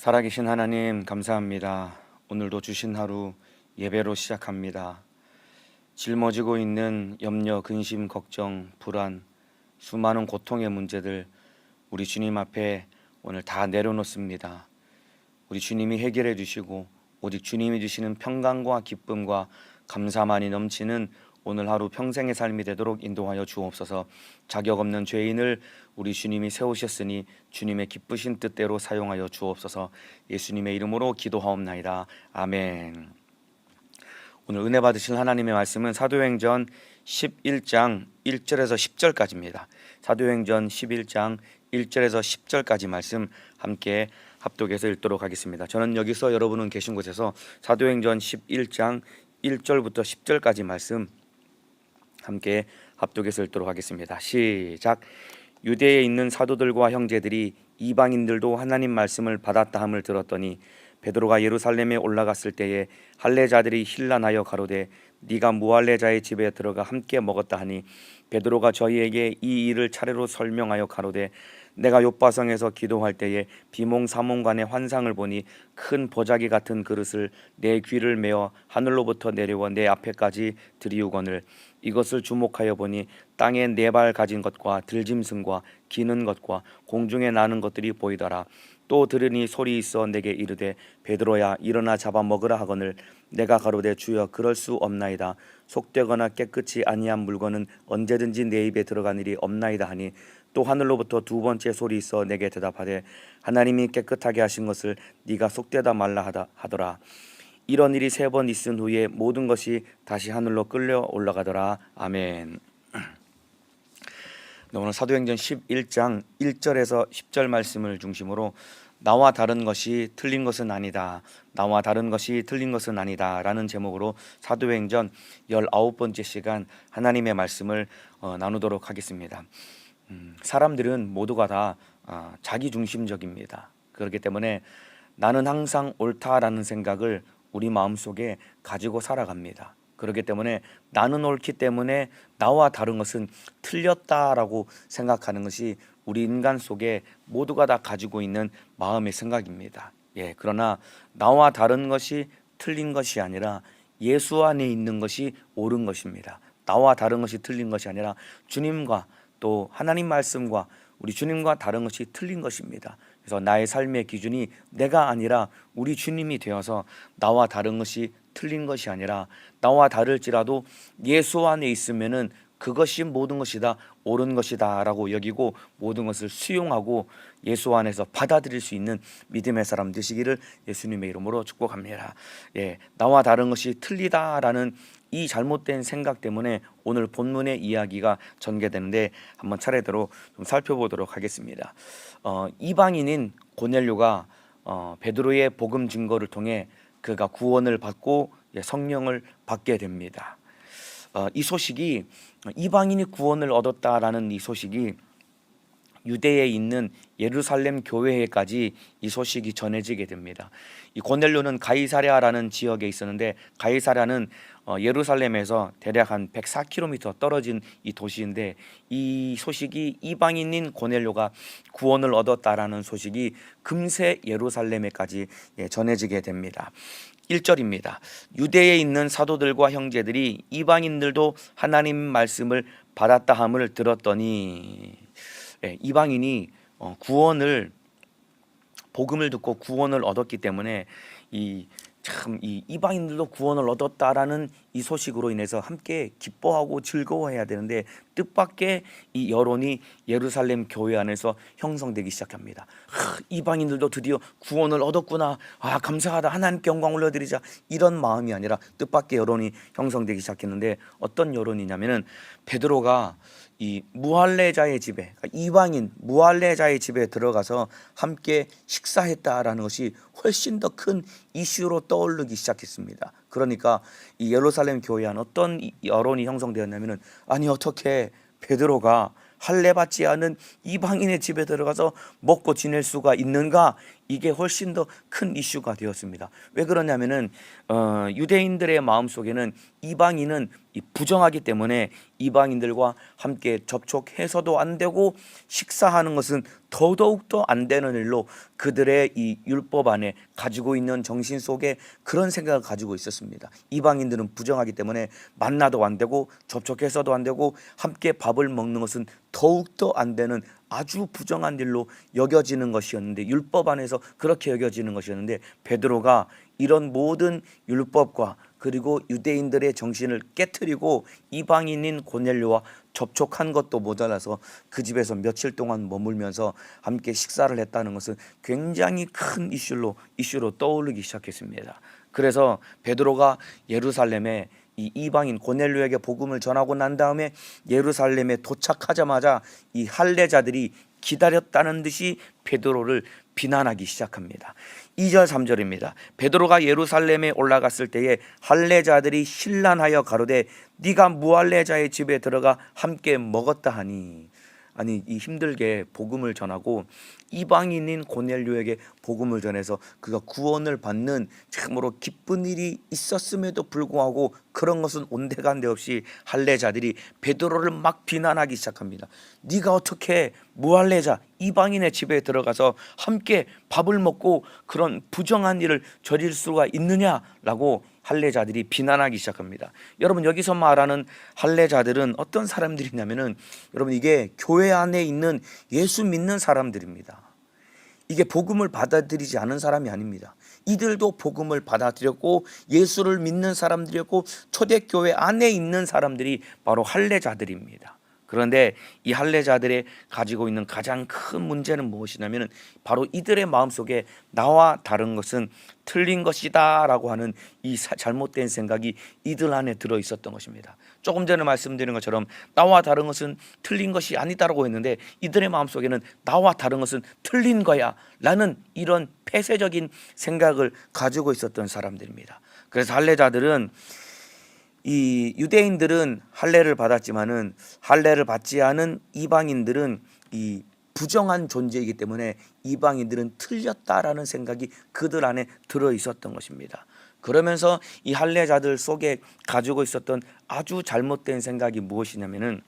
살아계신 하나님 감사합니다. 오늘도 주신 하루 예배로 시작합니다. 짊어지고 있는 염려, 근심, 걱정, 불안, 수많은 고통의 문제들 우리 주님 앞에 오늘 다 내려놓습니다. 우리 주님이 해결해 주시고 오직 주님이 주시는 평강과 기쁨과 감사만이 넘치는 오늘 하루 평생의 삶이 되도록 인도하여 주옵소서. 자격 없는 죄인을 우리 주님이 세우셨으니 주님의 기쁘신 뜻대로 사용하여 주옵소서. 예수님의 이름으로 기도하옵나이다. 아멘. 오늘 은혜 받으실 하나님의 말씀은 사도행전 11장 1절에서 10절까지입니다. 사도행전 11장 1절에서 10절까지 말씀 함께 합독해서 읽도록 하겠습니다. 저는 여기서 여러분은 계신 곳에서 사도행전 11장 1절부터 10절까지 말씀 함께 합독해서 읽도록 하겠습니다. 시작. 유대에 있는 사도들과 형제들이 이방인들도 하나님 말씀을 받았다 함을 들었더니 베드로가 예루살렘에 올라갔을 때에 할례자들이 힐난하여 가로되 네가 무할례자의 집에 들어가 함께 먹었다 하니 베드로가 저희에게 이 일을 차례로 설명하여 가로되 내가 요바성에서 기도할 때에 비몽사몽간의 환상을 보니 큰 보자기 같은 그릇을 내 귀를 메어 하늘로부터 내려와 내 앞에까지 들이우거늘 이것을 주목하여 보니 땅에 네 발 가진 것과 들짐승과 기는 것과 공중에 나는 것들이 보이더라. 또 들으니 소리 있어 내게 이르되 베드로야 일어나 잡아 먹으라 하거늘 내가 가로되 주여 그럴 수 없나이다. 속되거나 깨끗이 아니한 물건은 언제든지 내 입에 들어간 일이 없나이다 하니 또 하늘로부터 두 번째 소리 있어 내게 대답하되 하나님이 깨끗하게 하신 것을 네가 속되다 말라 하더라. 이런 일이 세 번 있은 후에 모든 것이 다시 하늘로 끌려 올라가더라. 아멘. 오늘 사도행전 11장 1절에서 10절 말씀을 중심으로 나와 다른 것이 틀린 것은 아니다. 나와 다른 것이 틀린 것은 아니다 라는 제목으로 사도행전 19번째 시간 하나님의 말씀을 나누도록 하겠습니다. 사람들은 모두가 다 자기중심적입니다. 그렇기 때문에 나는 항상 옳다라는 생각을 우리 마음속에 가지고 살아갑니다. 그렇기 때문에 나는 옳기 때문에 나와 다른 것은 틀렸다라고 생각하는 것이 우리 인간 속에 모두가 다 가지고 있는 마음의 생각입니다. 그러나 나와 다른 것이 틀린 것이 아니라 예수 안에 있는 것이 옳은 것입니다. 나와 다른 것이 틀린 것이 아니라 주님과 또 하나님 말씀과 우리 주님과 다른 것이 틀린 것입니다. 그래서 나의 삶의 기준이 내가 아니라 우리 주님이 되어서 나와 다른 것이 틀린 것이 아니라 나와 다를지라도 예수 안에 있으면은 그것이 모든 것이 다 옳은 것이다 라고 여기고 모든 것을 수용하고 예수 안에서 받아들일 수 있는 믿음의 사람 되시기를 예수님의 이름으로 축복합니다. 나와 다른 것이 틀리다라는 이 잘못된 생각 때문에 오늘 본문의 이야기가 전개되는데 한번 차례대로 좀 살펴보도록 하겠습니다. 이방인인 고넬료가 베드로의 복음 증거를 통해 그가 구원을 받고 성령을 받게 됩니다. 이 소식이 이방인이 구원을 얻었다라는 이 소식이 유대에 있는 예루살렘 교회에까지 이 소식이 전해지게 됩니다. 이 고넬료는 가이사랴라는 지역에 있었는데 가이사랴는 예루살렘에서 대략 한 104km 떨어진 이 도시인데 이 소식이 이방인인 고넬료가 구원을 얻었다라는 소식이 금세 예루살렘에까지 전해지게 됩니다. 1절입니다. 유대에 있는 사도들과 형제들이 이방인들도 하나님 말씀을 받았다 함을 들었더니 이방인이 구원을 복음을 듣고 구원을 얻었기 때문에 이 이방인들도 구원을 얻었다라는 이 소식으로 인해서 함께 기뻐하고 즐거워해야 되는데 뜻밖의 이 여론이 예루살렘 교회 안에서 형성되기 시작합니다. 이방인들도 드디어 구원을 얻었구나. 감사하다. 하나님께 영광 올려드리자. 이런 마음이 아니라 뜻밖의 여론이 형성되기 시작했는데 어떤 여론이냐면은 베드로가 이 무할례자의 집에 이방인 무할례자의 집에 들어가서 함께 식사했다라는 것이 훨씬 더 큰 이슈로 떠오르기 시작했습니다. 그러니까 이 예루살렘 교회 안 어떤 여론이 형성되었냐면은 아니 어떻게 베드로가 할례 받지 않은 이방인의 집에 들어가서 먹고 지낼 수가 있는가? 이게 훨씬 더 큰 이슈가 되었습니다. 왜 그러냐면은 유대인들의 마음속에는 이방인은 이 부정하기 때문에 이방인들과 함께 접촉해서도 안 되고 식사하는 것은 더더욱더 안 되는 일로 그들의 이 율법 안에 가지고 있는 정신 속에 그런 생각을 가지고 있었습니다. 이방인들은 부정하기 때문에 만나도 안 되고 접촉해서도 안 되고 함께 밥을 먹는 것은 더욱더 안 되는 아주 부정한 일로 여겨지는 것이었는데, 율법 안에서 그렇게 여겨지는 것이었는데, 베드로가 이런 모든 율법과 그리고 유대인들의 정신을 깨트리고 이방인인 고넬료와 접촉한 것도 모자라서 그 집에서 며칠 동안 머물면서 함께 식사를 했다는 것은 굉장히 큰 이슈로 떠오르기 시작했습니다. 그래서 베드로가 예루살렘에 이 이방인 고넬료에게 복음을 전하고 난 다음에 예루살렘에 도착하자마자 이 할례자들이 기다렸다는 듯이 베드로를 비난하기 시작합니다. 2절 3절입니다. 베드로가 예루살렘에 올라갔을 때에 할례자들이 신란하여 가로되 네가 무할례자의 집에 들어가 함께 먹었다 하니. 아니, 이 힘들게 복음을 전하고 이방인인 고넬료에게 복음을 전해서 그가 구원을 받는 참으로 기쁜 일이 있었음에도 불구하고 그런 것은 온데간데 없이 할례자들이 베드로를 막 비난하기 시작합니다. 네가 어떻게 무할례자 이방인의 집에 들어가서 함께 밥을 먹고 그런 부정한 일을 저질 수가 있느냐라고 할례자들이 비난하기 시작합니다. 여러분, 여기서 말하는 할례자들은 어떤 사람들이냐면은, 여러분, 이게 교회 안에 있는 예수 믿는 사람들입니다. 이게 복음을 받아들이지 않은 사람이 아닙니다. 이들도 복음을 받아들였고 예수를 믿는 사람들이었고 초대교회 안에 있는 사람들이 바로 할례자들입니다. 그런데 이 할례자들의 가지고 있는 가장 큰 문제는 무엇이냐면, 바로 이들의 마음속에 나와 다른 것은 틀린 것이다 라고 하는 이 잘못된 생각이 이들 안에 들어 있었던 것입니다. 조금 전에 말씀드린 것처럼 나와 다른 것은 틀린 것이 아니다라고 했는데, 이들의 마음속에는 나와 다른 것은 틀린 거야 라는 이런 폐쇄적인 생각을 가지고 있었던 사람들입니다. 그래서 할례자들은, 이 유대인들은 할례를 받았지만은 할례를 받지 않은 이방인들은 이 부정한 존재이기 때문에 이방인들은 틀렸다라는 생각이 그들 안에 들어 있었던 것입니다. 그러면서 이 할례자들 속에 가지고 있었던 아주 잘못된 생각이 무엇이냐면은,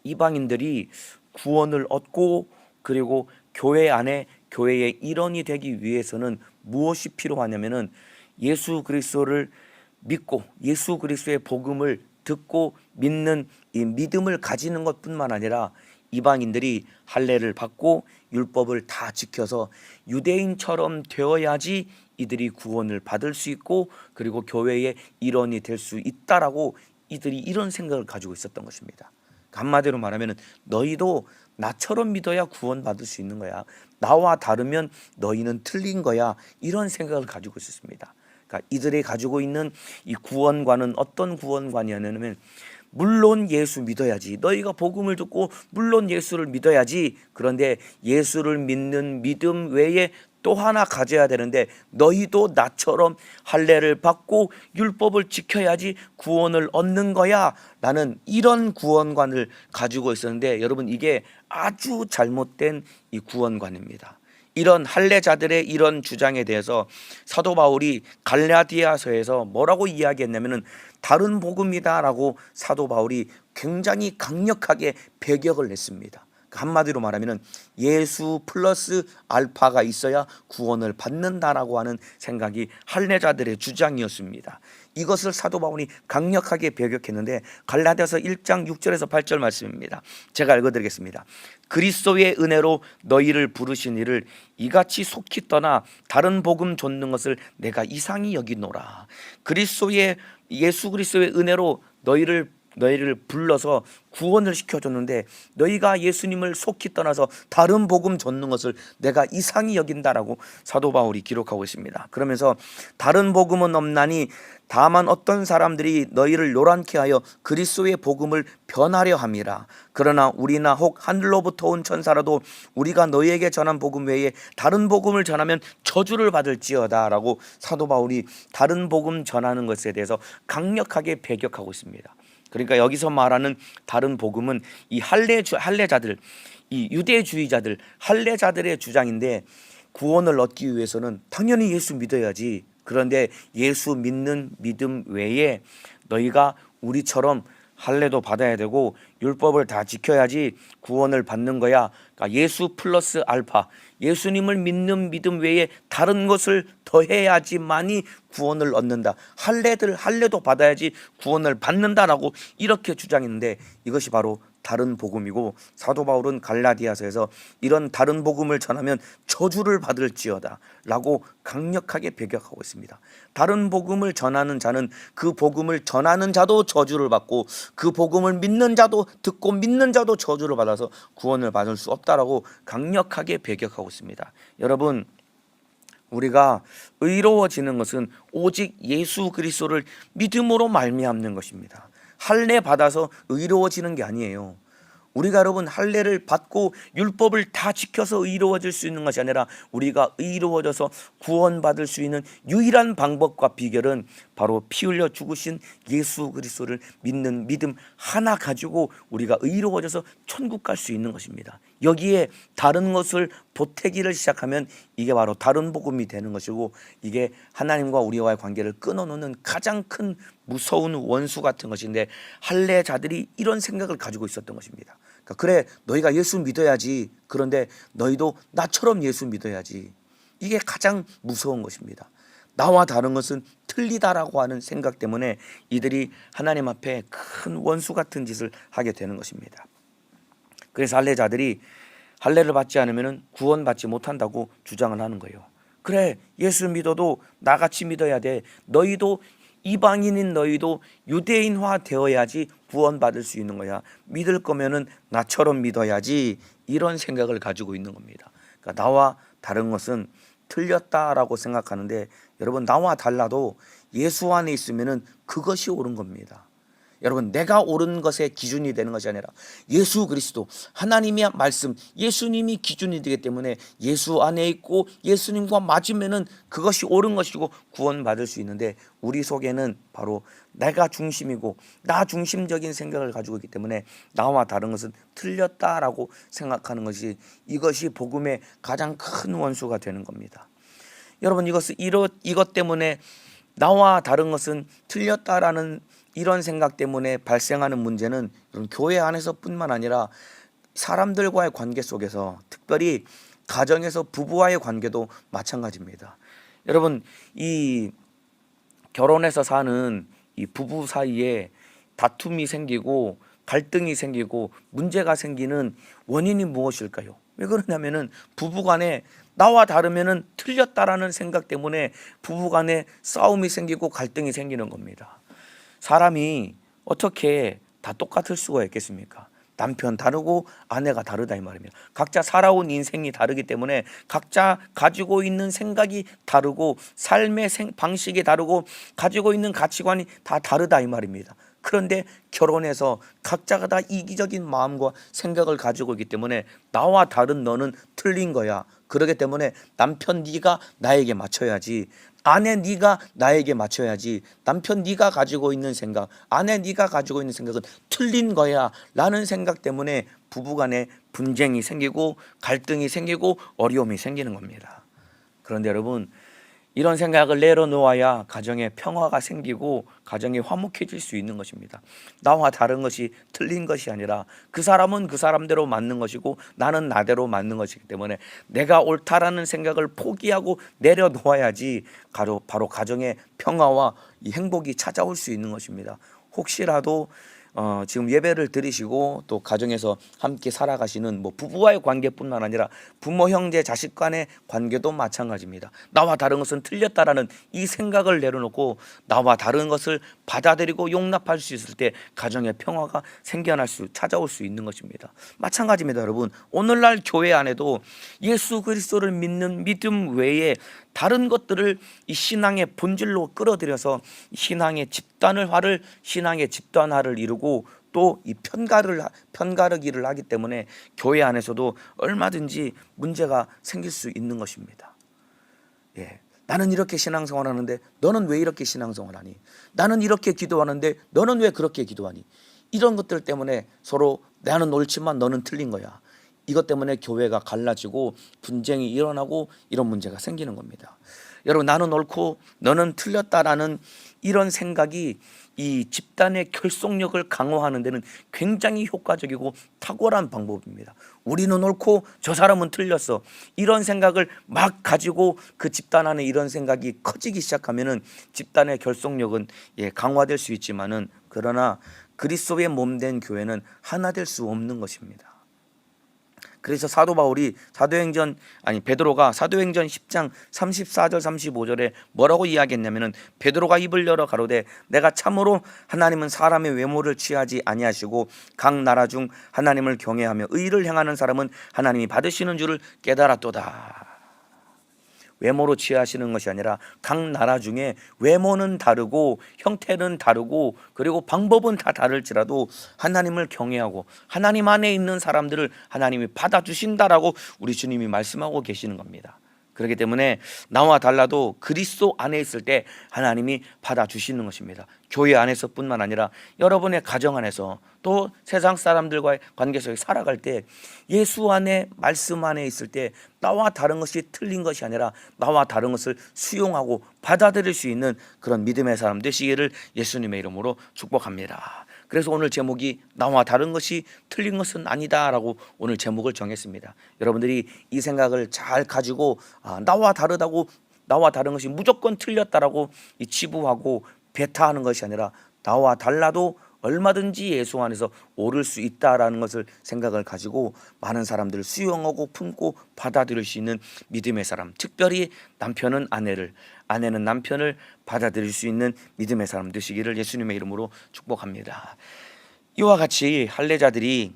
이방인들이 구원을 얻고 그리고 교회 안에 교회의 일원이 되기 위해서는 무엇이 필요하냐면은, 예수 그리스도를 믿고 예수 그리스도의 복음을 듣고 믿는 이 믿음을 가지는 것뿐만 아니라 이방인들이 할례를 받고 율법을 다 지켜서 유대인처럼 되어야지 이들이 구원을 받을 수 있고 그리고 교회의 일원이 될 수 있다라고 이들이 이런 생각을 가지고 있었던 것입니다. 한마디로 말하면 너희도 나처럼 믿어야 구원받을 수 있는 거야, 나와 다르면 너희는 틀린 거야, 이런 생각을 가지고 있었습니다. 그러니까 이들이 가지고 있는 이 구원관은 어떤 구원관이었냐면, 물론 예수 믿어야지, 너희가 복음을 듣고 물론 예수를 믿어야지, 그런데 예수를 믿는 믿음 외에 또 하나 가져야 되는데 너희도 나처럼 할례를 받고 율법을 지켜야지 구원을 얻는 거야 라는 이런 구원관을 가지고 있었는데, 여러분, 이게 아주 잘못된 이 구원관입니다. 이런 할례자들의 이런 주장에 대해서 사도 바울이 갈라디아서에서 뭐라고 이야기했냐면은, 다른 복음이다라고 사도 바울이 굉장히 강력하게 배격을 했습니다. 한마디로 말하면 예수 플러스 알파가 있어야 구원을 받는다라고 하는 생각이 할례자들의 주장이었습니다. 이것을 사도 바울이 강력하게 배격했는데, 갈라디아서 1장 6절에서 8절 말씀입니다. 제가 읽어드리겠습니다. 그리스도의 은혜로 너희를 부르신 이를 이같이 속히 떠나 다른 복음 좇는 것을 내가 이상히 여기노라. 예수 그리스도의 은혜로 너희를 불러서 구원을 시켜줬는데 너희가 예수님을 속히 떠나서 다른 복음 좇는 것을 내가 이상히 여긴다라고 사도 바울이 기록하고 있습니다. 그러면서 다른 복음은 없나니 다만 어떤 사람들이 너희를 요란케 하여 그리스도의 복음을 변하려 함이라. 그러나 우리나 혹 하늘로부터 온 천사라도 우리가 너희에게 전한 복음 외에 다른 복음을 전하면 저주를 받을지어다 라고 사도 바울이 다른 복음 전하는 것에 대해서 강력하게 배격하고 있습니다. 그러니까 여기서 말하는 다른 복음은 이 할례자들, 이 유대주의자들, 할례자들의 주장인데, 구원을 얻기 위해서는 당연히 예수 믿어야지, 그런데 예수 믿는 믿음 외에 너희가 우리처럼 할례도 받아야 되고 율법을 다 지켜야지 구원을 받는 거야. 그러니까 예수 플러스 알파, 예수님을 믿는 믿음 외에 다른 것을 더해야지만이 구원을 얻는다. 할례도 받아야지 구원을 받는다라고 이렇게 주장했는데, 이것이 바로 다른 복음이고, 사도 바울은 갈라디아서에서 이런 다른 복음을 전하면 저주를 받을지어다 라고 강력하게 배격하고 있습니다. 다른 복음을 전하는 자는 그 복음을 전하는 자도 저주를 받고, 그 복음을 믿는 자도, 듣고 믿는 자도 저주를 받아서 구원을 받을 수 없다라고 강력하게 배격하고 있습니다. 여러분, 우리가 의로워지는 것은 오직 예수 그리스도를 믿음으로 말미암는 것입니다. 할례 받아서 의로워지는 게 아니에요. 우리가 여러분 할례를 받고 율법을 다 지켜서 의로워질 수 있는 것이 아니라, 우리가 의로워져서 구원받을 수 있는 유일한 방법과 비결은 바로 피 흘려 죽으신 예수 그리스도를 믿는 믿음 하나 가지고 우리가 의로워져서 천국 갈 수 있는 것입니다. 여기에 다른 것을 보태기를 시작하면 이게 바로 다른 복음이 되는 것이고, 이게 하나님과 우리와의 관계를 끊어놓는 가장 큰 무서운 원수 같은 것인데, 할례자들이 이런 생각을 가지고 있었던 것입니다. 그러니까 그래, 너희가 예수 믿어야지. 그런데 너희도 나처럼 예수 믿어야지. 이게 가장 무서운 것입니다. 나와 다른 것은 틀리다라고 하는 생각 때문에 이들이 하나님 앞에 큰 원수 같은 짓을 하게 되는 것입니다. 그래서 할례자들이 할례를 받지 않으면 구원받지 못한다고 주장을 하는 거예요. 그래, 예수 믿어도 나같이 믿어야 돼. 너희도 이방인인 너희도 유대인화 되어야지 구원받을 수 있는 거야. 믿을 거면은 나처럼 믿어야지. 이런 생각을 가지고 있는 겁니다. 그러니까 나와 다른 것은 틀렸다라고 생각하는데, 여러분, 나와 달라도 예수 안에 있으면은 그것이 옳은 겁니다. 여러분, 내가 옳은 것의 기준이 되는 것이 아니라 예수 그리스도, 하나님의 말씀, 예수님이 기준이 되기 때문에 예수 안에 있고 예수님과 맞으면은 그것이 옳은 것이고 구원받을 수 있는데, 우리 속에는 바로 내가 중심이고 나 중심적인 생각을 가지고 있기 때문에 나와 다른 것은 틀렸다라고 생각하는 것이, 이것이 복음의 가장 큰 원수가 되는 겁니다. 여러분, 이것 때문에 나와 다른 것은 틀렸다라는 이런 생각 때문에 발생하는 문제는 교회 안에서뿐만 아니라 사람들과의 관계 속에서, 특별히 가정에서 부부와의 관계도 마찬가지입니다. 여러분, 이 결혼해서 사는 이 부부 사이에 다툼이 생기고 갈등이 생기고 문제가 생기는 원인이 무엇일까요? 왜 그러냐면은 부부간에 나와 다르면은 틀렸다라는 생각 때문에 부부간에 싸움이 생기고 갈등이 생기는 겁니다. 사람이 어떻게 다 똑같을 수가 있겠습니까? 남편 다르고 아내가 다르다 이 말입니다. 각자 살아온 인생이 다르기 때문에 각자 가지고 있는 생각이 다르고 삶의 방식이 다르고 가지고 있는 가치관이 다 다르다 이 말입니다. 그런데 결혼해서 각자가 다 이기적인 마음과 생각을 가지고 있기 때문에 나와 다른 너는 틀린 거야. 그렇기 때문에 남편 네가 나에게 맞춰야지, 아내 네가 나에게 맞춰야지, 남편 네가 가지고 있는 생각, 아내 네가 가지고 있는 생각은 틀린 거야 라는 생각 때문에 부부간에 분쟁이 생기고 갈등이 생기고 어려움이 생기는 겁니다. 그런데 여러분, 이런 생각을 내려놓아야 가정에 평화가 생기고 가정이 화목해질 수 있는 것입니다. 나와 다른 것이 틀린 것이 아니라 그 사람은 그 사람대로 맞는 것이고 나는 나대로 맞는 것이기 때문에 내가 옳다라는 생각을 포기하고 내려놓아야지 바로 가정의 평화와 이 행복이 찾아올 수 있는 것입니다. 혹시라도 지금 예배를 드리시고 또 가정에서 함께 살아가시는 부부와의 관계뿐만 아니라 부모, 형제, 자식 간의 관계도 마찬가지입니다. 나와 다른 것은 틀렸다라는 이 생각을 내려놓고 나와 다른 것을 받아들이고 용납할 수 있을 때 가정의 평화가 찾아올 수 있는 것입니다. 마찬가지입니다. 여러분, 오늘날 교회 안에도 예수 그리스도를 믿는 믿음 외에 다른 것들을 이 신앙의 본질로 끌어들여서 신앙의 집단화를 이루고 또 이 편가르기를 하기 때문에 교회 안에서도 얼마든지 문제가 생길 수 있는 것입니다. 나는 이렇게 신앙생활하는데 너는 왜 이렇게 신앙생활하니? 나는 이렇게 기도하는데 너는 왜 그렇게 기도하니? 이런 것들 때문에 서로 나는 옳지만 너는 틀린 거야. 이것 때문에 교회가 갈라지고 분쟁이 일어나고 이런 문제가 생기는 겁니다. 여러분, 나는 옳고 너는 틀렸다라는 이런 생각이 이 집단의 결속력을 강화하는 데는 굉장히 효과적이고 탁월한 방법입니다. 우리는 옳고 저 사람은 틀렸어, 이런 생각을 막 가지고 그 집단 안에 이런 생각이 커지기 시작하면은 집단의 결속력은 강화될 수 있지만은, 그러나 그리스도의 몸된 교회는 하나 될 수 없는 것입니다. 그래서 베드로가 사도행전 10장 34절 35절에 뭐라고 이야기했냐면은, 베드로가 입을 열어 가로되 내가 참으로 하나님은 사람의 외모를 취하지 아니하시고 각 나라 중 하나님을 경외하며 의를 행하는 사람은 하나님이 받으시는 줄을 깨달았도다. 외모로 취하시는 것이 아니라 각 나라 중에 외모는 다르고 형태는 다르고 그리고 방법은 다 다를지라도 하나님을 경외하고 하나님 안에 있는 사람들을 하나님이 받아주신다라고 우리 주님이 말씀하고 계시는 겁니다. 그렇기 때문에 나와 달라도 그리스도 안에 있을 때 하나님이 받아주시는 것입니다. 교회 안에서뿐만 아니라 여러분의 가정 안에서, 또 세상 사람들과의 관계 속에 살아갈 때 예수 안에, 말씀 안에 있을 때 나와 다른 것이 틀린 것이 아니라 나와 다른 것을 수용하고 받아들일 수 있는 그런 믿음의 사람 되시기를 예수님의 이름으로 축복합니다. 그래서 오늘 제목이 나와 다른 것이 틀린 것은 아니다 라고 오늘 제목을 정했습니다. 여러분들이 이 생각을 잘 가지고 나와 다르다고, 나와 다른 것이 무조건 틀렸다라고 치부하고 배타하는 것이 아니라 나와 달라도 얼마든지 예수 안에서 오를 수 있다라는 것을 생각을 가지고 많은 사람들을 수용하고 품고 받아들일 수 있는 믿음의 사람, 특별히 남편은 아내를, 아내는 남편을 받아들일 수 있는 믿음의 사람 되시기를 예수님의 이름으로 축복합니다. 이와 같이 할례자들이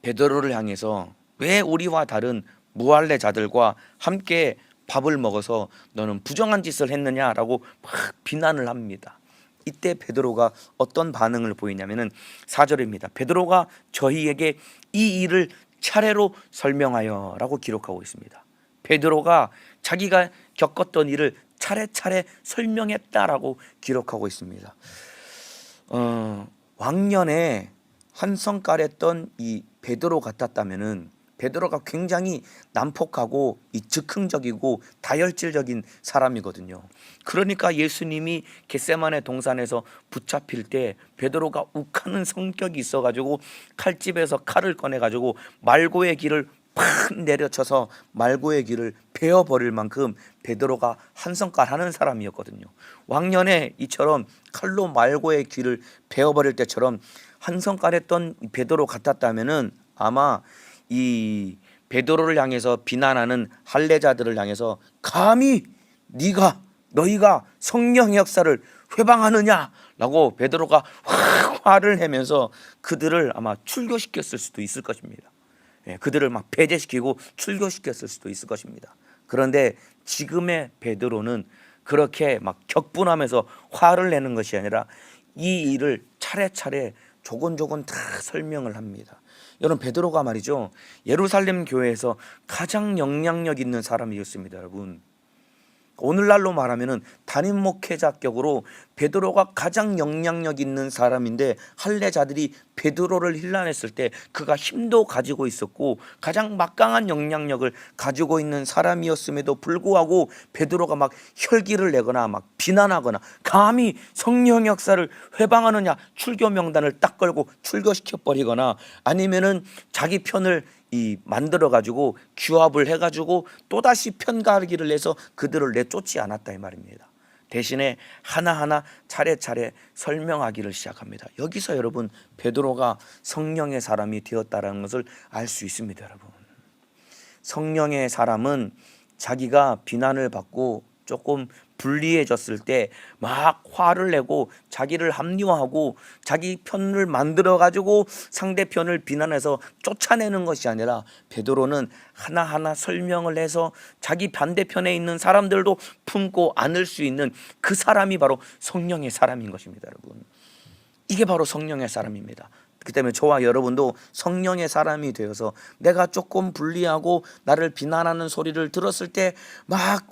베드로를 향해서 왜 우리와 다른 무할례자들과 함께 밥을 먹어서 너는 부정한 짓을 했느냐라고 막 비난을 합니다. 이때 베드로가 어떤 반응을 보이냐면은 4절입니다. 베드로가 저희에게 이 일을 차례로 설명하여 라고 기록하고 있습니다. 베드로가 자기가 겪었던 일을 차례차례 설명했다라고 기록하고 있습니다. 왕년에 한성깔했던 이 베드로 같았다면은, 베드로가 굉장히 난폭하고 즉흥적이고 다혈질적인 사람이거든요. 그러니까 예수님이 겟세마네 동산에서 붙잡힐 때 베드로가 욱하는 성격이 있어가지고 칼집에서 칼을 꺼내가지고 말고의 길을 팍 내려쳐서 말고의 길을 베어버릴 만큼 베드로가 한성깔 하는 사람이었거든요. 왕년에 이처럼 칼로 말고의 길을 베어버릴 때처럼 한성깔했던 베드로 같았다면은 아마 이 베드로를 향해서 비난하는 할례자들을 향해서 감히 너희가 성령의 역사를 회방하느냐라고 베드로가 화를 내면서 그들을 아마 출교시켰을 수도 있을 것입니다. 그들을 막 배제시키고 출교시켰을 수도 있을 것입니다. 그런데 지금의 베드로는 그렇게 막 격분하면서 화를 내는 것이 아니라 이 일을 차례차례 조곤조곤 다 설명을 합니다. 여러분, 베드로가 말이죠, 예루살렘 교회에서 가장 영향력 있는 사람이었습니다. 여러분, 오늘날로 말하면은 담임 목회자격으로 베드로가 가장 영향력 있는 사람인데, 할례자들이 베드로를 힐난했을 때 그가 힘도 가지고 있었고 가장 막강한 영향력을 가지고 있는 사람이었음에도 불구하고 베드로가 막 혈기를 내거나 막 비난하거나 감히 성령 역사를 회방하느냐, 출교 명단을 딱 걸고 출교시켜 버리거나 아니면은 자기 편을 만들어 가지고 규합을 해 가지고 또다시 편가르기를 해서 그들을 내쫓지 않았다 이 말입니다. 대신에 하나하나 차례차례 설명하기를 시작합니다. 여기서 여러분, 베드로가 성령의 사람이 되었다는 것을 알 수 있습니다. 여러분, 성령의 사람은 자기가 비난을 받고 조금 불리해졌을 때 막 화를 내고 자기를 합리화하고 자기 편을 만들어 가지고 상대편을 비난해서 쫓아내는 것이 아니라, 베드로는 하나하나 설명을 해서 자기 반대편에 있는 사람들도 품고 안을 수 있는 그 사람이 바로 성령의 사람인 것입니다. 여러분, 이게 바로 성령의 사람입니다. 그렇기 때문에 저와 여러분도 성령의 사람이 되어서 내가 조금 불리하고 나를 비난하는 소리를 들었을 때 막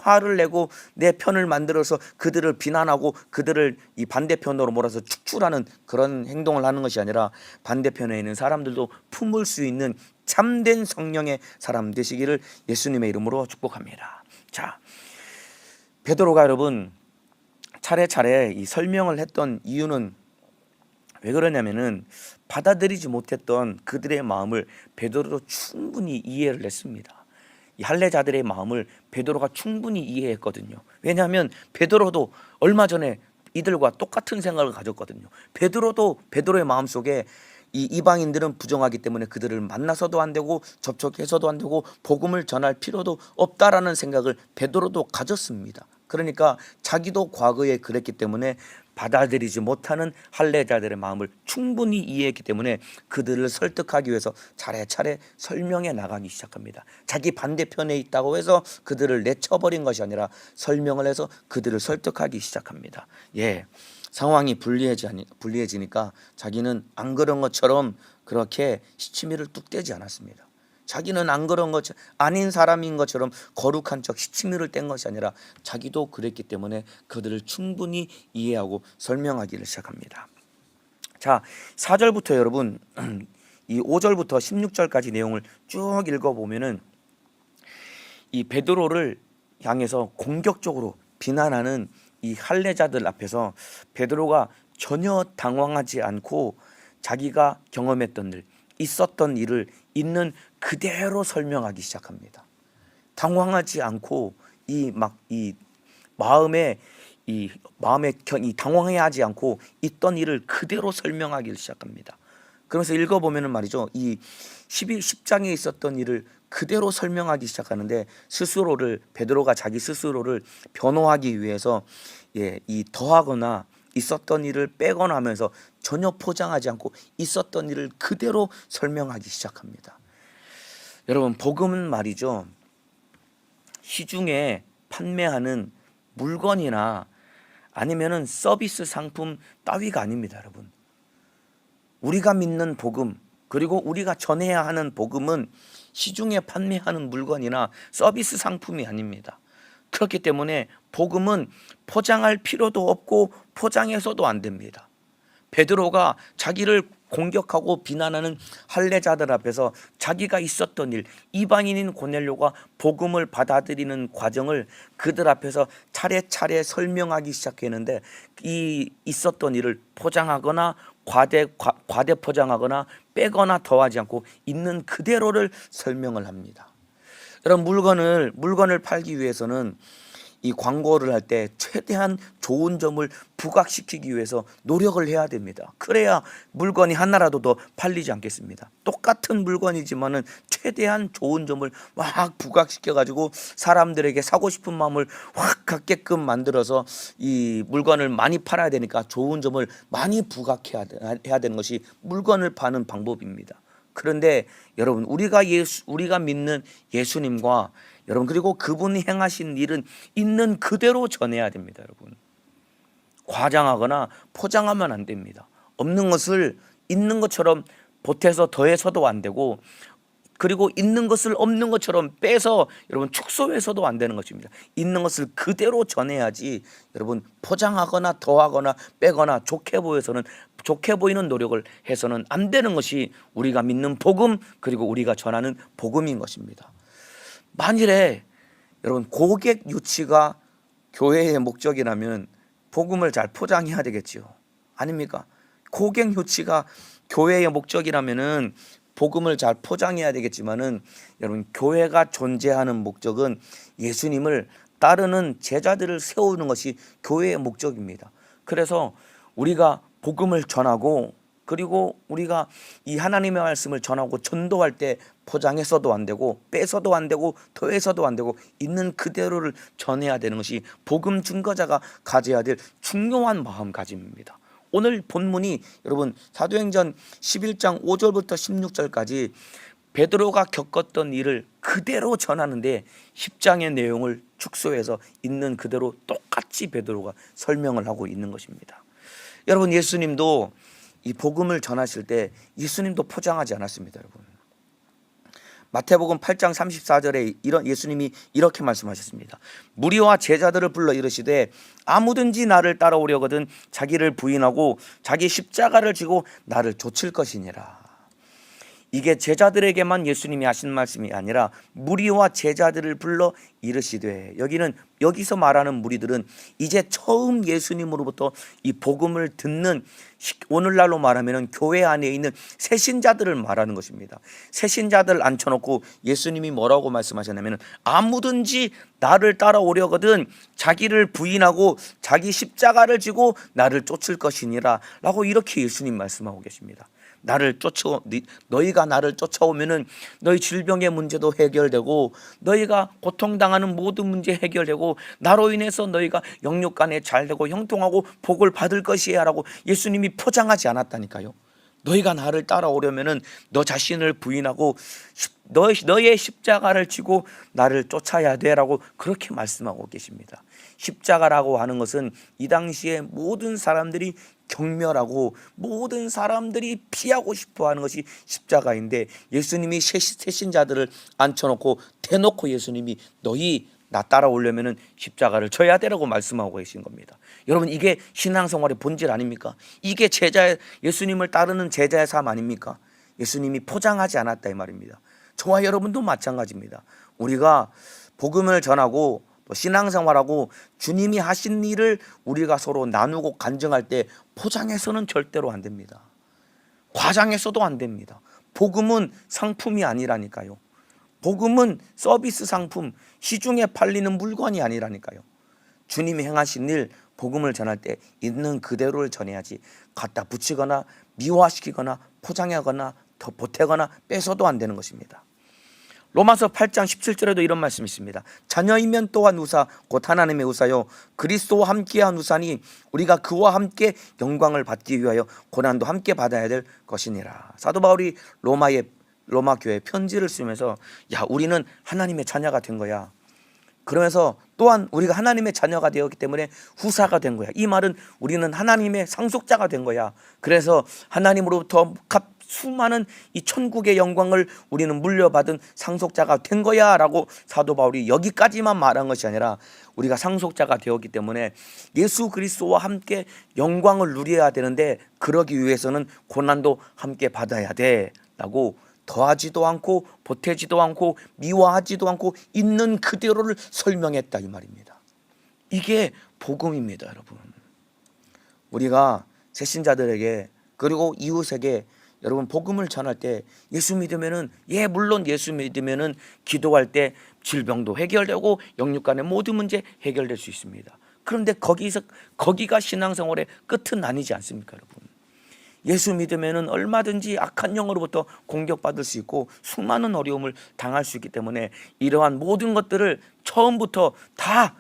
화를 내고 내 편을 만들어서 그들을 비난하고 그들을 이 반대편으로 몰아서 축출하는 그런 행동을 하는 것이 아니라, 반대편에 있는 사람들도 품을 수 있는 참된 성령의 사람 되시기를 예수님의 이름으로 축복합니다. 자, 베드로가 여러분 차례차례 이 설명을 했던 이유는 왜 그러냐면은 받아들이지 못했던 그들의 마음을 베드로도 충분히 이해를 했습니다. 이 할례자들의 마음을 베드로가 충분히 이해했거든요. 왜냐하면 베드로도 얼마 전에 이들과 똑같은 생각을 가졌거든요. 베드로도 베드로의 마음속에 이 이방인들은 부정하기 때문에 그들을 만나서도 안 되고 접촉해서도 안 되고 복음을 전할 필요도 없다라는 생각을 베드로도 가졌습니다. 그러니까 자기도 과거에 그랬기 때문에 받아들이지 못하는 할례자들의 마음을 충분히 이해했기 때문에 그들을 설득하기 위해서 차례차례 설명해 나가기 시작합니다. 자기 반대편에 있다고 해서 그들을 내쳐버린 것이 아니라 설명을 해서 그들을 설득하기 시작합니다. 상황이 불리해지니까 자기는 안 그런 것처럼 그렇게 시치미를 뚝 떼지 않았습니다. 자기는 안 그런 것 아닌 사람인 것처럼 거룩한 척 시치미를 뗀 것이 아니라 자기도 그랬기 때문에 그들을 충분히 이해하고 설명하기를 시작합니다. 자, 4절부터 여러분 이 5절부터 16절까지 내용을 쭉 읽어보면은 이 베드로를 향해서 공격적으로 비난하는 이 할례자들 앞에서 베드로가 전혀 당황하지 않고 자기가 경험했던 일, 있었던 일을 있는 그대로 설명하기 시작합니다. 당황하지 않고 이 마음에 당황해하지 않고 있던 일을 그대로 설명하기 시작합니다. 그러면서 읽어보면은 말이죠, 이 10장에 있었던 일을 그대로 설명하기 시작하는데 베드로가 자기 스스로를 변호하기 위해서 이 더하거나 있었던 일을 빼거나 하면서 전혀 포장하지 않고 있었던 일을 그대로 설명하기 시작합니다. 여러분, 복음은 말이죠, 시중에 판매하는 물건이나 아니면은 서비스 상품 따위가 아닙니다. 여러분, 우리가 믿는 복음, 그리고 우리가 전해야 하는 복음은 시중에 판매하는 물건이나 서비스 상품이 아닙니다. 그렇기 때문에 복음은 포장할 필요도 없고 포장해서도 안 됩니다. 베드로가 자기를 공격하고 비난하는 할례자들 앞에서 자기가 있었던 일, 이방인인 고넬료가 복음을 받아들이는 과정을 그들 앞에서 차례차례 설명하기 시작했는데, 이 있었던 일을 포장하거나 과대 포장하거나 빼거나 더하지 않고 있는 그대로를 설명을 합니다. 여러분, 물건을 팔기 위해서는 이 광고를 할 때 최대한 좋은 점을 부각시키기 위해서 노력을 해야 됩니다. 그래야 물건이 하나라도 더 팔리지 않겠습니다. 똑같은 물건이지만은 최대한 좋은 점을 막 부각시켜 가지고 사람들에게 사고 싶은 마음을 확 갖게끔 만들어서 이 물건을 많이 팔아야 되니까 좋은 점을 많이 부각해야 되는 것이 물건을 파는 방법입니다. 그런데 여러분, 우리가 믿는 예수님과 여러분, 그리고 그분이 행하신 일은 있는 그대로 전해야 됩니다. 여러분, 과장하거나 포장하면 안 됩니다. 없는 것을 있는 것처럼 보태서 더해서도 안 되고, 그리고 있는 것을 없는 것처럼 빼서 여러분 축소해서도 안 되는 것입니다. 있는 것을 그대로 전해야지 여러분, 포장하거나 더하거나 빼거나 좋게 보이는 노력을 해서는 안 되는 것이 우리가 믿는 복음, 그리고 우리가 전하는 복음인 것입니다. 만일에 여러분, 고객 유치가 교회의 목적이라면 복음을 잘 포장해야 되겠지요. 아닙니까? 고객 유치가 교회의 목적이라면은 복음을 잘 포장해야 되겠지만은 여러분, 교회가 존재하는 목적은 예수님을 따르는 제자들을 세우는 것이 교회의 목적입니다. 그래서 우리가 복음을 전하고, 그리고 우리가 이 하나님의 말씀을 전하고 전도할 때 포장해서도 안 되고 빼서도 안 되고 더해서도 안 되고 있는 그대로를 전해야 되는 것이 복음 증거자가 가져야 될 중요한 마음가짐입니다. 오늘 본문이 여러분, 사도행전 11장 5절부터 16절까지 베드로가 겪었던 일을 그대로 전하는데 10장의 내용을 축소해서 있는 그대로 똑같이 베드로가 설명을 하고 있는 것입니다. 여러분, 예수님도 이 복음을 전하실 때 예수님도 포장하지 않았습니다. 여러분, 마태복음 8장 34절에 예수님이 이렇게 말씀하셨습니다. 무리와 제자들을 불러 이르시되 아무든지 나를 따라오려거든 자기를 부인하고 자기 십자가를 지고 나를 좇을 것이니라. 이게 제자들에게만 예수님이 하신 말씀이 아니라 무리와 제자들을 불러 이르시되, 여기서 말하는 무리들은 이제 처음 예수님으로부터 이 복음을 듣는, 오늘날로 말하면 교회 안에 있는 새신자들을 말하는 것입니다. 새신자들 앉혀놓고 예수님이 뭐라고 말씀하셨냐면, 아무든지 나를 따라오려거든 자기를 부인하고 자기 십자가를 지고 나를 쫓을 것이니라 라고 이렇게 예수님 말씀하고 계십니다. 너희가 나를 쫓아오면은 너희 질병의 문제도 해결되고, 너희가 고통당하는 모든 문제 해결되고, 나로 인해서 너희가 영육간에 잘되고 형통하고 복을 받을 것이야 라고 예수님이 포장하지 않았다니까요. 너희가 나를 따라오려면은 너 자신을 부인하고 너의 십자가를 지고 나를 쫓아야 돼라고 그렇게 말씀하고 계십니다. 십자가라고 하는 것은 이 당시에 모든 사람들이 경멸하고 모든 사람들이 피하고 싶어하는 것이 십자가인데, 예수님이 새신자들을 앉혀놓고 대놓고 예수님이 너희 나 따라오려면 십자가를 져야 되라고 말씀하고 계신 겁니다. 여러분, 이게 신앙생활의 본질 아닙니까? 이게 예수님을 따르는 제자의 삶 아닙니까? 예수님이 포장하지 않았다 이 말입니다. 저와 여러분도 마찬가지입니다. 우리가 복음을 전하고 또 신앙생활하고 주님이 하신 일을 우리가 서로 나누고 간증할 때 포장해서는 절대로 안 됩니다. 과장해서도 안 됩니다. 복음은 상품이 아니라니까요. 복음은 서비스 상품, 시중에 팔리는 물건이 아니라니까요. 주님이 행하신 일, 복음을 전할 때 있는 그대로를 전해야지 갖다 붙이거나 미화시키거나 포장하거나 더 보태거나 빼서도 안 되는 것입니다. 로마서 8장 17절에도 이런 말씀이 있습니다. 자녀이면 또한 우사 곧 하나님의 우사요 그리스도와 함께한 우사니 우리가 그와 함께 영광을 받기 위하여 고난도 함께 받아야 될 것이니라. 사도 바울이 로마 교회에 편지를 쓰면서 우리는 하나님의 자녀가 된 거야. 그러면서 또한 우리가 하나님의 자녀가 되었기 때문에 후사가 된 거야. 이 말은 우리는 하나님의 상속자가 된 거야. 그래서 하나님으로부터 수많은 이 천국의 영광을 우리는 물려받은 상속자가 된 거야 라고 사도 바울이 여기까지만 말한 것이 아니라, 우리가 상속자가 되었기 때문에 예수 그리스도와 함께 영광을 누려야 되는데, 그러기 위해서는 고난도 함께 받아야 돼 라고 더하지도 않고 보태지도 않고 미화하지도 않고 있는 그대로를 설명했다 이 말입니다. 이게 복음입니다. 여러분, 우리가 새신자들에게 그리고 이웃에게 여러분 복음을 전할 때 예수 믿으면은 물론 예수 믿으면은 기도할 때 질병도 해결되고 영육간의 모든 문제 해결될 수 있습니다. 그런데 거기가 신앙생활의 끝은 아니지 않습니까, 여러분? 예수 믿으면은 얼마든지 악한 영으로부터 공격받을 수 있고 수많은 어려움을 당할 수 있기 때문에 이러한 모든 것들을 처음부터 다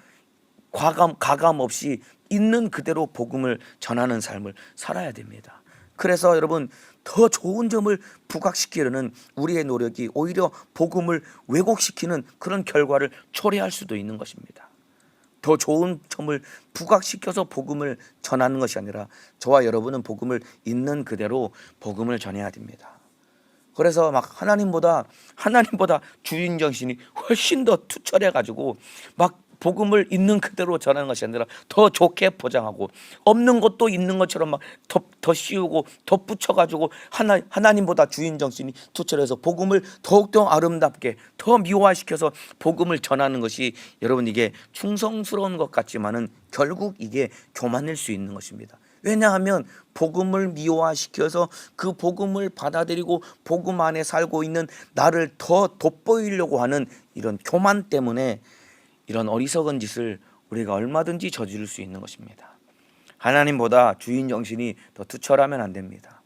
가감 없이 있는 그대로 복음을 전하는 삶을 살아야 됩니다. 그래서 여러분, 더 좋은 점을 부각시키려는 우리의 노력이 오히려 복음을 왜곡시키는 그런 결과를 초래할 수도 있는 것입니다. 더 좋은 점을 부각시켜서 복음을 전하는 것이 아니라 저와 여러분은 복음을 있는 그대로 복음을 전해야 됩니다. 그래서 막 하나님보다 주인 정신이 훨씬 더 투철해 가지고 막 복음을 있는 그대로 전하는 것이 아니라 더 좋게 포장하고 없는 것도 있는 것처럼 막 더 씌우고 덧붙여 가지고 하나님보다 주인 정신이 투철해서 복음을 더욱더 아름답게 더 미화시켜서 복음을 전하는 것이, 여러분, 이게 충성스러운 것 같지만은 결국 이게 교만일 수 있는 것입니다. 왜냐하면 복음을 미화시켜서 그 복음을 받아들이고 복음 안에 살고 있는 나를 더 돋보이려고 하는 이런 교만 때문에 이런 어리석은 짓을 우리가 얼마든지 저지를 수 있는 것입니다. 하나님보다 주인 정신이 더 투철하면 안 됩니다.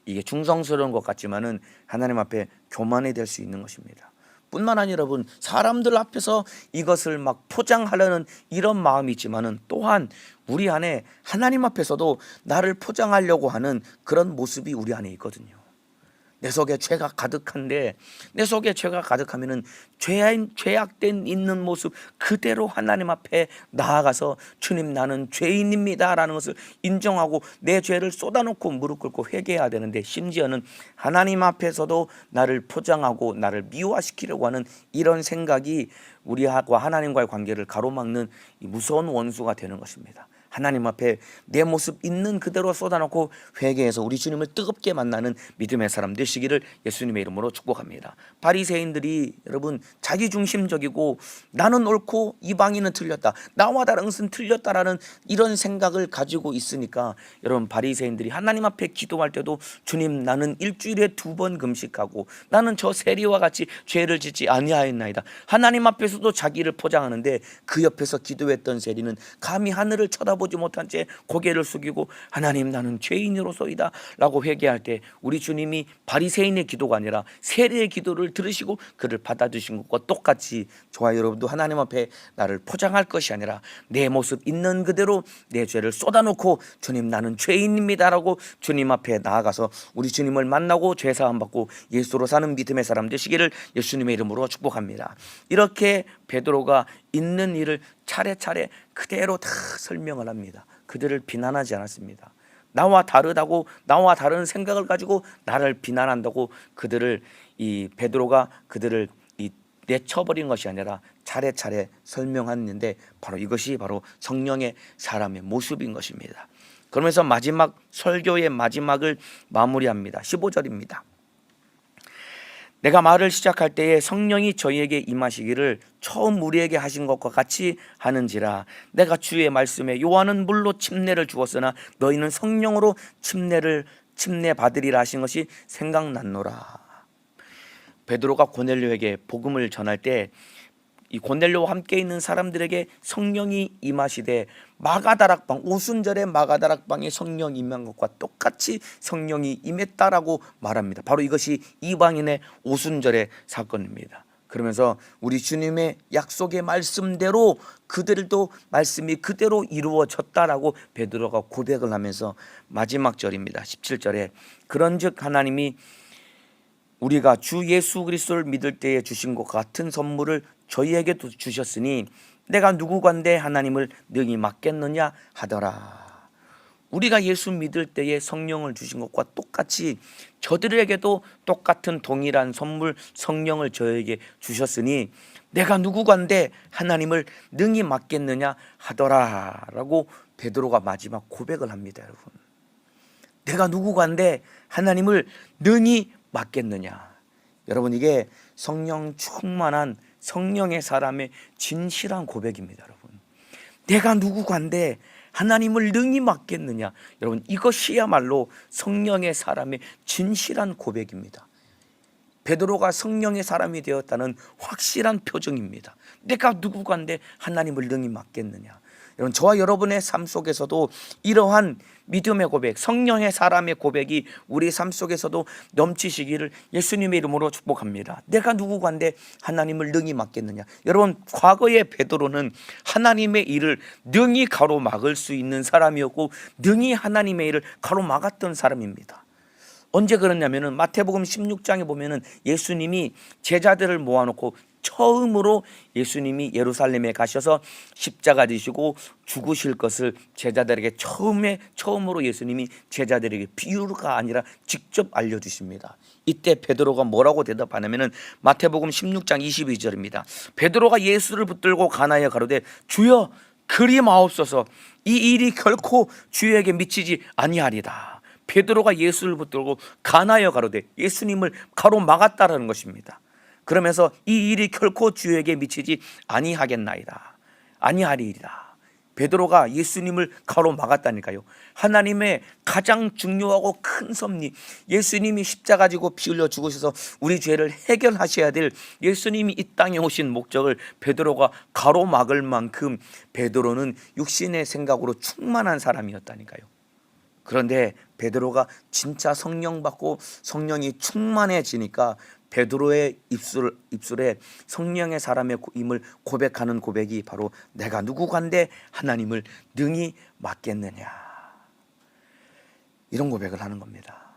이게 충성스러운 것 같지만은 하나님 앞에 교만이 될 수 있는 것입니다. 뿐만 아니라 여러분, 사람들 앞에서 이것을 막 포장하려는 이런 마음이 있지만은 또한 우리 안에 하나님 앞에서도 나를 포장하려고 하는 그런 모습이 우리 안에 있거든요. 내 속에 죄가 가득한데, 내 속에 죄가 가득하면은 죄악된 있는 모습 그대로 하나님 앞에 나아가서 주님, 나는 죄인입니다 라는 것을 인정하고 내 죄를 쏟아놓고 무릎 꿇고 회개해야 되는데, 심지어는 하나님 앞에서도 나를 포장하고 나를 미화시키려고 하는 이런 생각이 우리와 하나님과의 관계를 가로막는 이 무서운 원수가 되는 것입니다. 하나님 앞에 내 모습 있는 그대로 쏟아놓고 회개해서 우리 주님을 뜨겁게 만나는 믿음의 사람 되시기를 예수님의 이름으로 축복합니다. 바리새인들이 여러분 자기중심적이고 나는 옳고 이방인은 틀렸다, 나와 다른 것은 틀렸다라는 이런 생각을 가지고 있으니까 여러분 바리새인들이 하나님 앞에 기도할 때도 주님 나는 일주일에 2번 금식하고 나는 저 세리와 같이 죄를 짓지 아니하였나이다. 하나님 앞에서도 자기를 포장하는데 그 옆에서 기도했던 세리는 감히 하늘을 쳐다보지 못한 채 고개를 숙이고 하나님 나는 죄인으로소이다 라고 회개할 때 우리 주님이 바리새인의 기도가 아니라 세리의 기도를 들으시고 그를 받아주신 것과 똑같이 저와 여러분도 하나님 앞에 나를 포장할 것이 아니라 내 모습 있는 그대로 내 죄를 쏟아놓고 주님 나는 죄인입니다 라고 주님 앞에 나아가서 우리 주님을 만나고 죄사함 받고 예수로 사는 믿음의 사람 되시기를 예수님의 이름으로 축복합니다. 이렇게 베드로가 있는 일을 차례차례 그대로 다 설명을 합니다. 그들을 비난하지 않았습니다. 나와 다르다고, 나와 다른 생각을 가지고 나를 비난한다고 그들을 이 베드로가 그들을 내쳐버린 것이 아니라 차례차례 설명했는데 바로 이것이 바로 성령의 사람의 모습인 것입니다. 그러면서 마지막 설교의 마지막을 마무리합니다. 15절입니다. 내가 말을 시작할 때에 성령이 저희에게 임하시기를 처음 우리에게 하신 것과 같이 하는지라. 내가 주의 말씀에 요한은 물로 침례를 주었으나 너희는 성령으로 침례 받으리라 하신 것이 생각났노라. 베드로가 고넬료에게 복음을 전할 때 이 고넬료와 함께 있는 사람들에게 성령이 임하시되 마가다락방, 오순절에 마가다락방에 성령 임한 것과 똑같이 성령이 임했다라고 말합니다. 바로 이것이 이방인의 오순절의 사건입니다. 그러면서 우리 주님의 약속의 말씀대로 그들도 말씀이 그대로 이루어졌다라고 베드로가 고백을 하면서 마지막 절입니다. 17절에 그런즉 하나님이 우리가 주 예수 그리스도를 믿을 때에 주신 것 같은 선물을 저희에게도 주셨으니 내가 누구간데 하나님을 능히 맡겠느냐 하더라. 우리가 예수 믿을 때에 성령을 주신 것과 똑같이 저들에게도 똑같은 동일한 선물 성령을 저에게 주셨으니 내가 누구간데 하나님을 능히 맡겠느냐 하더라 라고 베드로가 마지막 고백을 합니다. 여러분, 내가 누구간데 하나님을 능히 맡겠느냐. 여러분, 이게 성령 충만한 성령의 사람의 진실한 고백입니다. 여러분, 내가 누구간데 하나님을 능히 맡겠느냐. 여러분, 이것이야말로 성령의 사람의 진실한 고백입니다. 베드로가 성령의 사람이 되었다는 확실한 표정입니다. 내가 누구간데 하나님을 능히 맡겠느냐. 여러분, 저와 여러분의 삶 속에서도 이러한 믿음의 고백, 성령의 사람의 고백이 우리 삶 속에서도 넘치시기를 예수님의 이름으로 축복합니다. 내가 누구간데 하나님을 능히 맡겠느냐. 여러분, 과거의 베드로는 하나님의 일을 능히 가로막을 수 있는 사람이었고 능히 하나님의 일을 가로막았던 사람입니다. 언제 그랬냐면은 마태복음 16장에 보면은 예수님이 제자들을 모아놓고 처음으로 예수님이 예루살렘에 가셔서 십자가 지시고 죽으실 것을 제자들에게 처음으로 예수님이 제자들에게 비유가 아니라 직접 알려주십니다. 이때 베드로가 뭐라고 대답하냐면은 마태복음 16장 22절입니다. 베드로가 예수를 붙들고 가나에 가로되 주여 그리 마옵소서, 이 일이 결코 주에게 미치지 아니하리다. 베드로가 예수를 붙들고 가나에 가로되 예수님을 가로막았다라는 것입니다. 그러면서 이 일이 결코 주에게 미치지 아니하겠나이다, 아니하리이다. 베드로가 예수님을 가로막았다니까요. 하나님의 가장 중요하고 큰 섭리, 예수님이 십자가 지고 피 흘려 죽으셔서 우리 죄를 해결하셔야 될 예수님이 이 땅에 오신 목적을 베드로가 가로막을 만큼 베드로는 육신의 생각으로 충만한 사람이었다니까요. 그런데 베드로가 진짜 성령 받고 성령이 충만해지니까 베드로의 입술에 성령의 사람의 임을 고백하는 고백이 바로 내가 누구간데 하나님을 능히 맡겠느냐, 이런 고백을 하는 겁니다.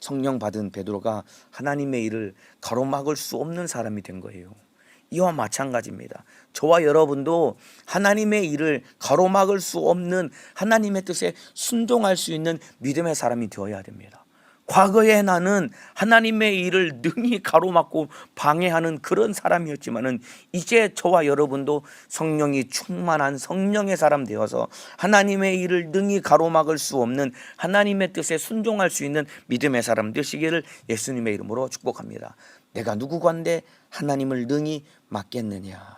성령 받은 베드로가 하나님의 일을 가로막을 수 없는 사람이 된 거예요. 이와 마찬가지입니다. 저와 여러분도 하나님의 일을 가로막을 수 없는 하나님의 뜻에 순종할 수 있는 믿음의 사람이 되어야 됩니다. 과거에 나는 하나님의 일을 능히 가로막고 방해하는 그런 사람이었지만은 이제 저와 여러분도 성령이 충만한 성령의 사람 되어서 하나님의 일을 능히 가로막을 수 없는 하나님의 뜻에 순종할 수 있는 믿음의 사람 되시기를 예수님의 이름으로 축복합니다. 내가 누구건데 하나님을 능히 막겠느냐.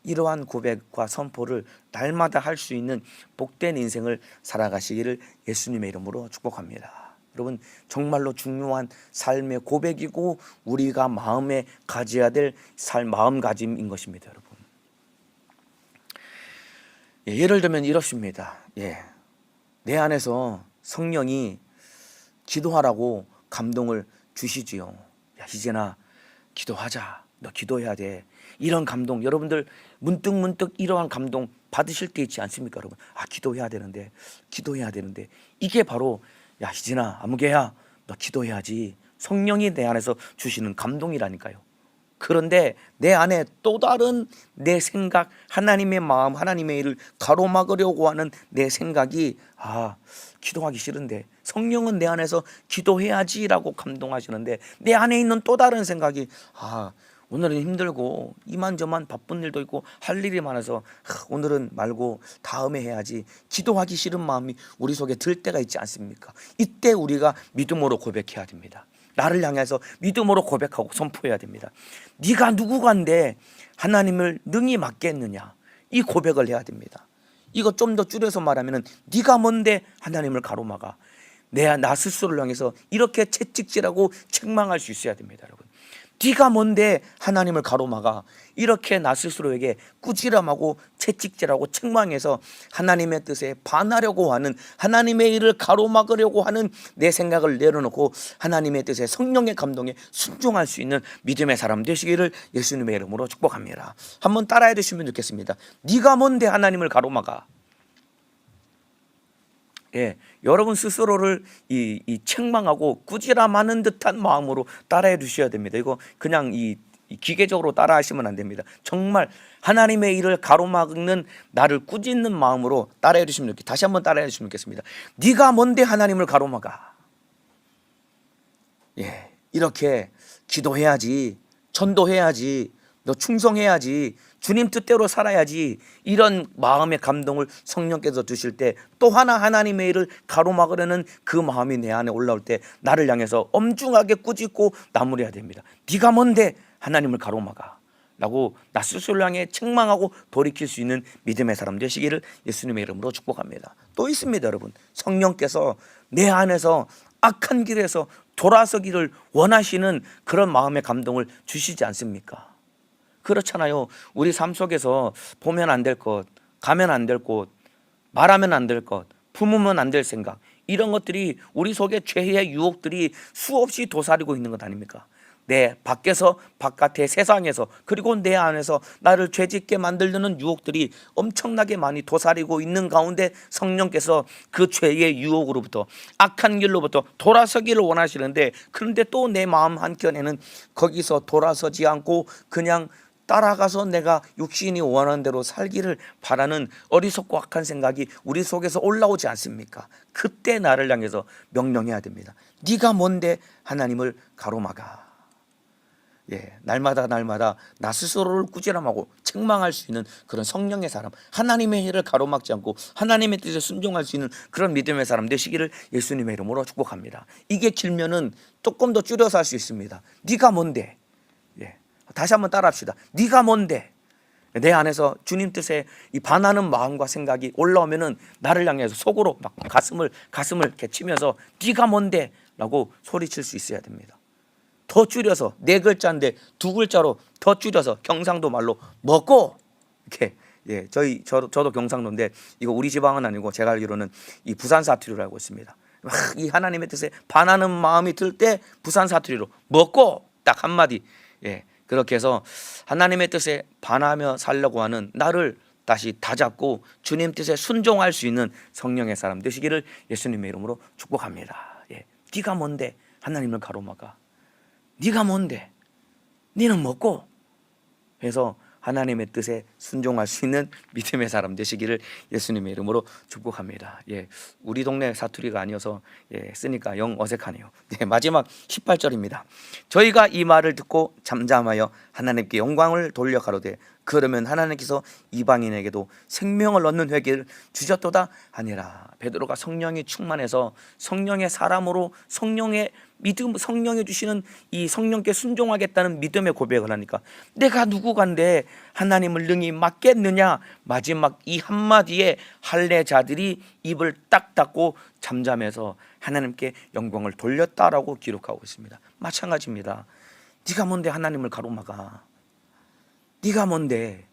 이러한 고백과 선포를 날마다 할 수 있는 복된 인생을 살아가시기를 예수님의 이름으로 축복합니다. 여러분, 정말로 중요한 삶의 고백이고 우리가 마음에 가져야 될 마음가짐인 것입니다. 여러분, 예를 들면 이렇습니다. 내 안에서 성령이 기도하라고 감동을 주시지요. 야, 희재나 기도하자, 너 기도해야 돼. 이런 감동, 여러분들 문득 이러한 감동 받으실 때 있지 않습니까? 여러분, 기도해야 되는데 이게 바로 야, 희진아, 아무개야, 너 기도해야지. 성령이 내 안에서 주시는 감동이라니까요. 그런데 내 안에 또 다른 내 생각, 하나님의 마음, 하나님의 일을 가로막으려고 하는 내 생각이 기도하기 싫은데, 성령은 내 안에서 기도해야지라고 감동하시는데 내 안에 있는 또 다른 생각이 오늘은 힘들고 이만저만 바쁜 일도 있고 할 일이 많아서 오늘은 말고 다음에 해야지, 기도하기 싫은 마음이 우리 속에 들 때가 있지 않습니까? 이때 우리가 믿음으로 고백해야 됩니다. 나를 향해서 믿음으로 고백하고 선포해야 됩니다. 네가 누구간데 하나님을 능히 막겠느냐, 이 고백을 해야 됩니다. 이거 좀 더 줄여서 말하면 네가 뭔데 하나님을 가로막아. 나 스스로를 향해서 이렇게 채찍질하고 책망할 수 있어야 됩니다. 여러분, 네가 뭔데 하나님을 가로막아. 이렇게 나 스스로에게 꾸지람하고 채찍질하고 책망해서 하나님의 뜻에 반하려고 하는, 하나님의 일을 가로막으려고 하는 내 생각을 내려놓고 하나님의 뜻에, 성령의 감동에 순종할 수 있는 믿음의 사람 되시기를 예수님의 이름으로 축복합니다. 한번 따라해 주시면 좋겠습니다. 네가 뭔데 하나님을 가로막아. 여러분 스스로를 이 책망하고 꾸지람하는 듯한 마음으로 따라해 주셔야 됩니다. 이거 그냥 이 기계적으로 따라하시면 안 됩니다. 정말 하나님의 일을 가로막는 나를 꾸짖는 마음으로 따라해 주시면 좋겠습니다. 다시 한번 따라해 주시면 좋겠습니다. 네가 뭔데 하나님을 가로막아. 이렇게 기도해야지, 전도해야지, 너 충성해야지, 주님 뜻대로 살아야지, 이런 마음의 감동을 성령께서 주실 때 또 하나님의 일을 가로막으려는 그 마음이 내 안에 올라올 때 나를 향해서 엄중하게 꾸짖고 나무려야 됩니다. 네가 뭔데 하나님을 가로막아 라고 나 스스로를 향해 책망하고 돌이킬 수 있는 믿음의 사람 되시기를 예수님의 이름으로 축복합니다. 또 있습니다. 여러분, 성령께서 내 안에서 악한 길에서 돌아서기를 원하시는 그런 마음의 감동을 주시지 않습니까? 그렇잖아요. 우리 삶 속에서 보면 안 될 것, 가면 안 될 곳, 말하면 안 될 것, 품으면 안 될 생각, 이런 것들이 우리 속에 죄의 유혹들이 수없이 도사리고 있는 것 아닙니까? 내 밖에서 바깥의 세상에서, 그리고 내 안에서 나를 죄짓게 만들려는 유혹들이 엄청나게 많이 도사리고 있는 가운데 성령께서 그 죄의 유혹으로부터, 악한 길로부터 돌아서기를 원하시는데, 그런데 또 내 마음 한켠에는 거기서 돌아서지 않고 그냥 따라가서 내가 육신이 원하는 대로 살기를 바라는 어리석고 악한 생각이 우리 속에서 올라오지 않습니까? 그때 나를 향해서 명령해야 됩니다. 네가 뭔데 하나님을 가로막아. 날마다 나 스스로를 꾸지람하고 책망할 수 있는 그런 성령의 사람, 하나님의 일을 가로막지 않고 하나님의 뜻에 순종할 수 있는 그런 믿음의 사람 되시기를 예수님의 이름으로 축복합니다. 이게 길면은 조금 더 줄여서 할 수 있습니다. 네가 뭔데. 다시 한번 따라합시다. 네가 뭔데. 내 안에서 주님 뜻에 이 반하는 마음과 생각이 올라오면은 나를 향해서 속으로 막 가슴을 이렇게 치면서 네가 뭔데 라고 소리칠 수 있어야 됩니다. 더 줄여서, 4글자인데 2글자로 더 줄여서 경상도 말로 먹고, 이렇게. 저도 경상도인데 이거 우리 지방은 아니고 제가 알기로는 이 부산 사투리로 알고 있습니다. 이 하나님의 뜻에 반하는 마음이 들 때 부산 사투리로 먹고 딱 한마디. 그렇게 해서 하나님의 뜻에 반하며 살려고 하는 나를 다시 다잡고 주님 뜻에 순종할 수 있는 성령의 사람 되시기를 예수님의 이름으로 축복합니다. 네가 뭔데 하나님을 가로막아. 네가 뭔데, 네는 먹고 해서 하나님의 뜻에 순종할 수 있는 믿음의 사람 되시기를 예수님의 이름으로 축복합니다. 우리 동네 사투리가 아니어서 쓰니까 영 어색하네요. 마지막 18절입니다. 저희가 이 말을 듣고 잠잠하여 하나님께 영광을 돌려 가로되 그러면 하나님께서 이방인에게도 생명을 얻는 회개를 주셨도다 하니라. 베드로가 성령이 충만해서 성령의 사람으로 성령의 믿음, 성령이 주시는 이 성령께 순종하겠다는 믿음의 고백을 하니까 내가 누구간데 하나님을 능히 맡겠느냐, 마지막 이 한마디에 할례자들이 입을 딱 닫고 잠잠해서 하나님께 영광을 돌렸다라고 기록하고 있습니다. 마찬가지입니다. 네가 뭔데 하나님을 가로막아? 네가 뭔데?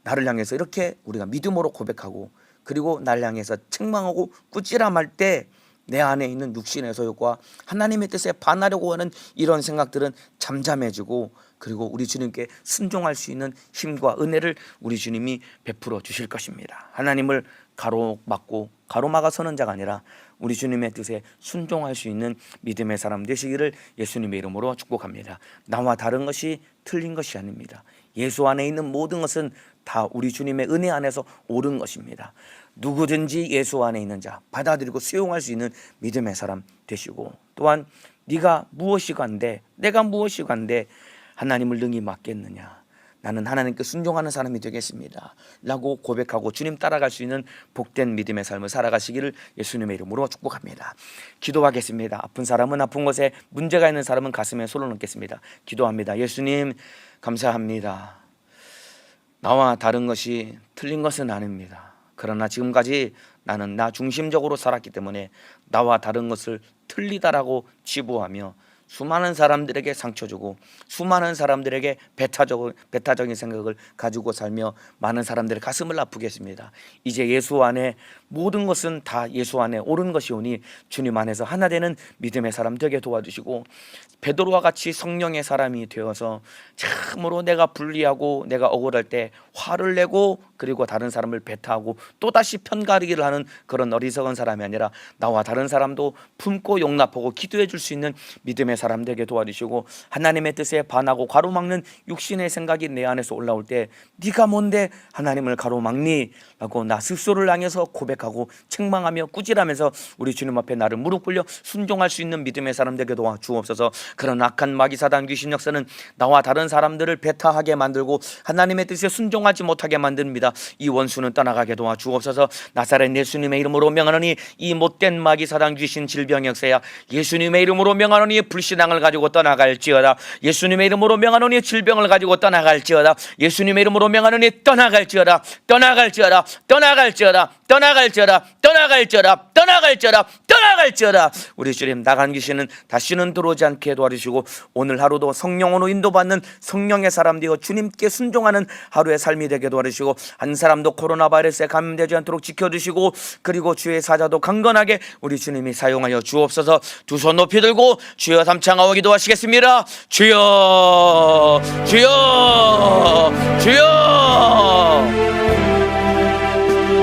나를 향해서 이렇게 우리가 믿음으로 고백하고 그리고 나를 향해서 책망하고 꾸지람할 때 내 안에 있는 육신의 소욕과 하나님의 뜻에 반하려고 하는 이런 생각들은 잠잠해지고 그리고 우리 주님께 순종할 수 있는 힘과 은혜를 우리 주님이 베풀어 주실 것입니다. 하나님을 가로막고 가로막아 서는 자가 아니라 우리 주님의 뜻에 순종할 수 있는 믿음의 사람 되시기를 예수님의 이름으로 축복합니다. 나와 다른 것이 틀린 것이 아닙니다. 예수 안에 있는 모든 것은 다 우리 주님의 은혜 안에서 옳은 것입니다. 누구든지 예수 안에 있는 자 받아들이고 수용할 수 있는 믿음의 사람 되시고 또한 네가 무엇이 간데 내가 무엇이 간데 하나님을 능히 맡겠느냐, 나는 하나님께 순종하는 사람이 되겠습니다 라고 고백하고 주님 따라갈 수 있는 복된 믿음의 삶을 살아가시기를 예수님의 이름으로 축복합니다. 기도하겠습니다. 아픈 사람은 아픈 곳에, 문제가 있는 사람은 가슴에 손을 얹겠습니다. 기도합니다. 예수님 감사합니다. 나와 다른 것이 틀린 것은 아닙니다. 그러나 지금까지 나는 나 중심적으로 살았기 때문에 나와 다른 것을 틀리다라고 치부하며 수많은 사람들에게 상처 주고 수많은 사람들에게 배타적인 생각을 가지고 살며 많은 사람들의 가슴을 아프게 했습니다. 이제 예수 안에 모든 것은 다 예수 안에 옳은 것이오니 주님 안에서 하나 되는 믿음의 사람 되게 도와주시고 베드로와 같이 성령의 사람이 되어서 참으로 내가 불리하고 내가 억울할 때 화를 내고 그리고 다른 사람을 배타하고 또다시 편가르기를 하는 그런 어리석은 사람이 아니라 나와 다른 사람도 품고 용납하고 기도해 줄 수 있는 믿음의 사람 되게 도와주시고 하나님의 뜻에 반하고 가로막는 육신의 생각이 내 안에서 올라올 때 네가 뭔데 하나님을 가로막니? 라고 나 스스로를 향해서 고백하고 책망하며 꾸질하면서 우리 주님 앞에 나를 무릎 꿇려 순종할 수 있는 믿음의 사람 되게 도와주옵소서. 그런 악한 마귀사단 귀신 역사는 나와 다른 사람들을 배타하게 만들고 하나님의 뜻에 순종하지 못하게 만듭니다. 이 원수는 떠나가게 도와주옵소서. 나사렛 예수님의 이름으로 명하노니 이 못된 마귀사단 귀신 질병 역사야 예수님의 이름으로 명하노니 불신앙을 가지고 떠나갈지어다. 예수님의 이름으로 명하노니 질병을 가지고 떠나갈지어다. 예수님의 이름으로 명하노니 떠나갈지어다. 떠나갈지어다. 떠나갈지어다. 떠나갈지어다. 떠나갈지어다. 떠나갈지어다. 떠나갈지어다. 우리 주님 나간 귀신은 다시는 들어오지 않게 도와주시고 오늘 하루도 성령으로 인도받는 성령의 사람 되어 주님께 순종하는 하루의 삶이 되게 도와주시고 한 사람도 코로나 바이러스에 감염되지 않도록 지켜주시고 그리고 주의 사자도 강건하게 우리 주님이 사용하여 주옵소서. 두 손 높이 들고 주여 삼창하고 기도하시겠습니다. 주여 주여 주여